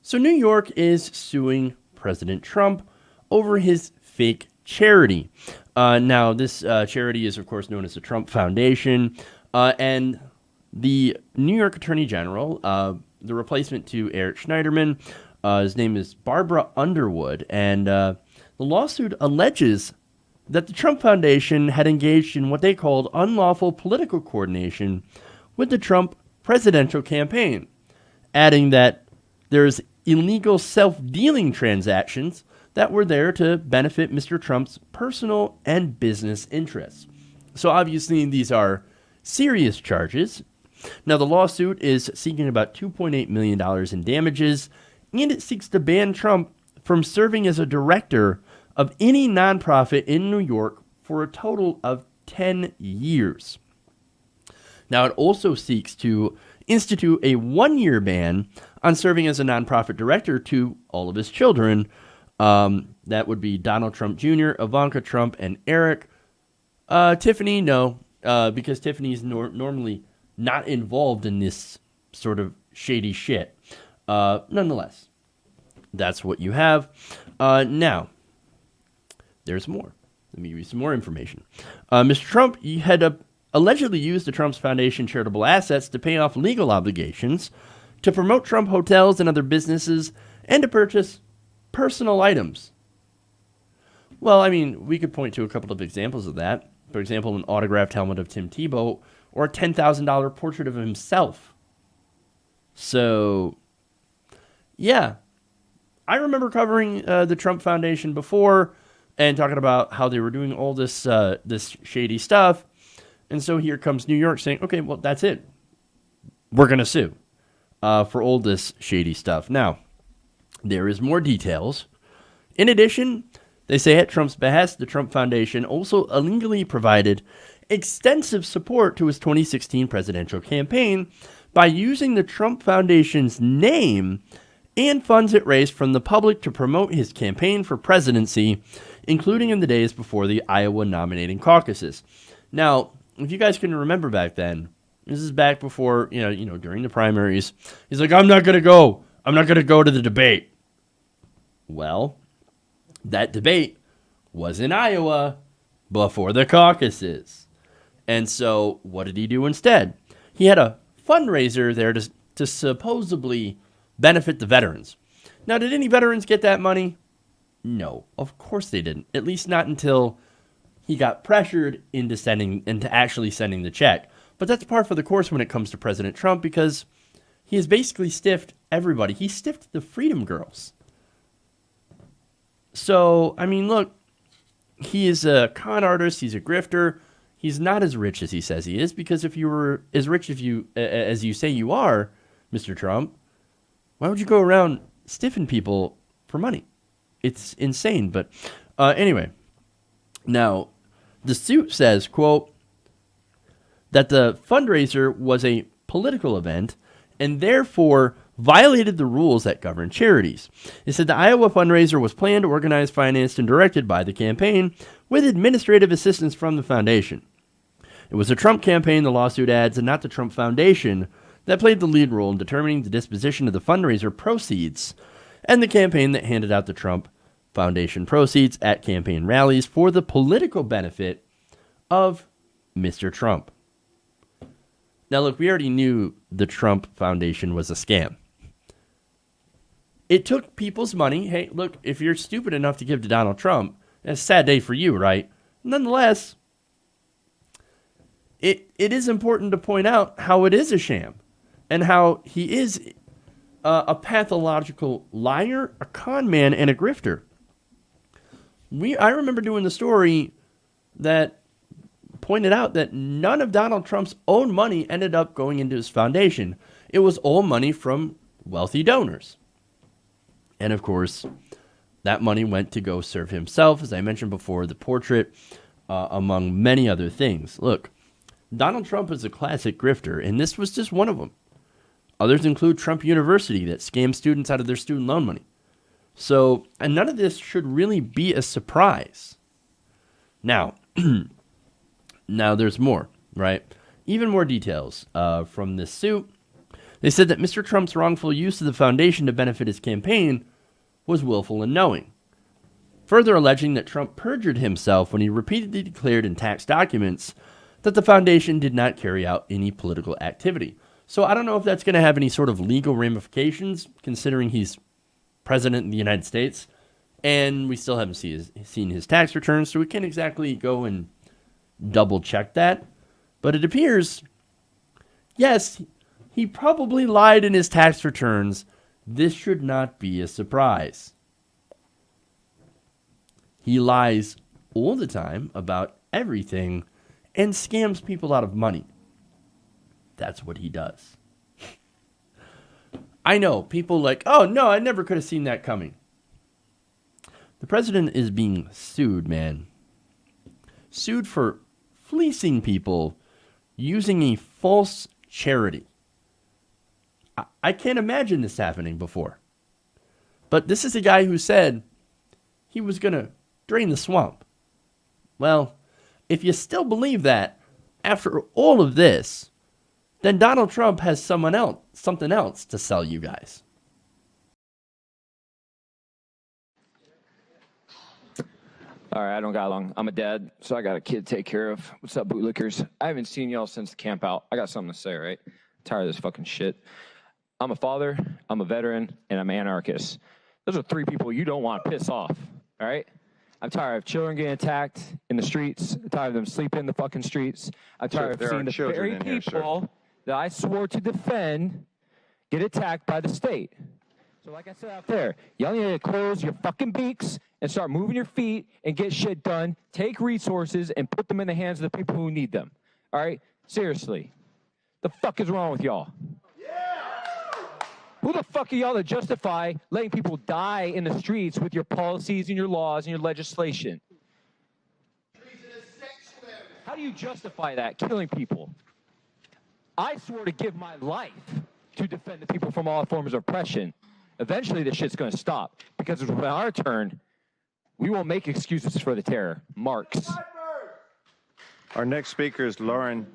So New York is suing President Trump over his fake charity. Now, this charity is, of course, known as the Trump Foundation. And the New York Attorney General, the replacement to Eric Schneiderman, his name is Barbara Underwood. And the lawsuit alleges that the Trump Foundation had engaged in what they called unlawful political coordination with the Trump presidential campaign, adding that there's illegal self-dealing transactions that were there to benefit Mr. Trump's personal and business interests. So obviously these are serious charges. Now the lawsuit is seeking about $2.8 million in damages, and it seeks to ban Trump from serving as a director of any nonprofit in New York for a total of 10 years. Now, it also seeks to institute a 1-year ban on serving as a nonprofit director to all of his children. That would be Donald Trump Jr., Ivanka Trump, and Eric. Tiffany, no, because Tiffany's normally not involved in this sort of shady shit. Nonetheless, that's what you have. Now, there's more. Let me give you some more information. Mr. Trump had allegedly used the Trump's Foundation charitable assets to pay off legal obligations, to promote Trump hotels and other businesses, and to purchase personal items. Well, I mean, we could point to a couple of examples of that. For example, an autographed helmet of Tim Tebow or a $10,000 portrait of himself. So, yeah. I remember covering the Trump Foundation before and talking about how they were doing all this this shady stuff. And so here comes New York saying, okay, well, that's it. We're going to sue for all this shady stuff. Now, there is more details. In addition, they say at Trump's behest, the Trump Foundation also illegally provided extensive support to his 2016 presidential campaign by using the Trump Foundation's name and funds it raised from the public to promote his campaign for presidency, including in the days before the Iowa nominating caucuses. Now, if you guys can remember back then, this is back before, during the primaries, he's like, I'm not going to go. I'm not going to go to the debate. Well, that debate was in Iowa before the caucuses. And so what did he do instead? He had a fundraiser there to supposedly benefit the veterans. Now, did any veterans get that money? No, of course they didn't. At least not until he got pressured into actually sending the check. But that's par for the course when it comes to President Trump, because he has basically stiffed everybody. He stiffed the Freedom Girls. So, I mean, look, he is a con artist. He's a grifter. He's not as rich as he says he is, because if you were as rich as you say you are, Mr. Trump, why would you go around stiffing people for money? It's insane. But anyway, now the suit says, quote, that the fundraiser was a political event and therefore violated the rules that govern charities. It said the Iowa fundraiser was planned, organized, financed, and directed by the campaign with administrative assistance from the foundation. It was the Trump campaign, the lawsuit adds, and not the Trump Foundation that played the lead role in determining the disposition of the fundraiser proceeds, and the campaign that handed out the Trump Foundation proceeds at campaign rallies for the political benefit of Mr. Trump. Now, look, we already knew the Trump Foundation was a scam. It took people's money. Hey, look, if you're stupid enough to give to Donald Trump, it's a sad day for you, right? Nonetheless, it is important to point out how it is a sham and how he is a pathological liar, a con man, and a grifter. I remember doing the story that pointed out that none of Donald Trump's own money ended up going into his foundation. It was all money from wealthy donors. And of course, that money went to go serve himself, as I mentioned before, the portrait, among many other things. Look, Donald Trump is a classic grifter, and this was just one of them. Others include Trump University that scams students out of their student loan money. So, and none of this should really be a surprise. Now, there's more, right? Even more details from this suit. They said that Mr. Trump's wrongful use of the foundation to benefit his campaign was willful and knowing, further alleging that Trump perjured himself when he repeatedly declared in tax documents that the foundation did not carry out any political activity. So I don't know if that's going to have any sort of legal ramifications, considering he's president of the United States, and we still haven't seen his tax returns, so we can't exactly go and double check that. But it appears, yes, he probably lied in his tax returns. This should not be a surprise. He lies all the time about everything and scams people out of money. That's what he does. I know, people like, oh no, I never could have seen that coming. The president is being sued, man. Sued for fleecing people using a false charity. I can't imagine this happening before. But this is a guy who said he was going to drain the swamp. Well, if you still believe that after all of this, then Donald Trump has something else to sell you guys. All right, I don't got long. I'm a dad, so I got a kid to take care of. What's up, bootlickers? I haven't seen y'all since the camp out. I got something to say, right? I'm tired of this fucking shit. I'm a father, I'm a veteran, and I'm an anarchist. Those are three people you don't want to piss off, all right? I'm tired of children getting attacked in the streets. I'm tired of them sleeping in the fucking streets. I'm tired of seeing the very people that I swore to defend get attacked by the state. So like I said out there, y'all need to close your fucking beaks and start moving your feet and get shit done. Take resources and put them in the hands of the people who need them. All right? Seriously. The fuck is wrong with y'all? Who the fuck are y'all to justify letting people die in the streets with your policies and your laws and your legislation? How do you justify that, killing people? I swore to give my life to defend the people from all forms of oppression. Eventually, this shit's going to stop, because when our turn, we won't make excuses for the terror. Marx. Our next speaker is Lauren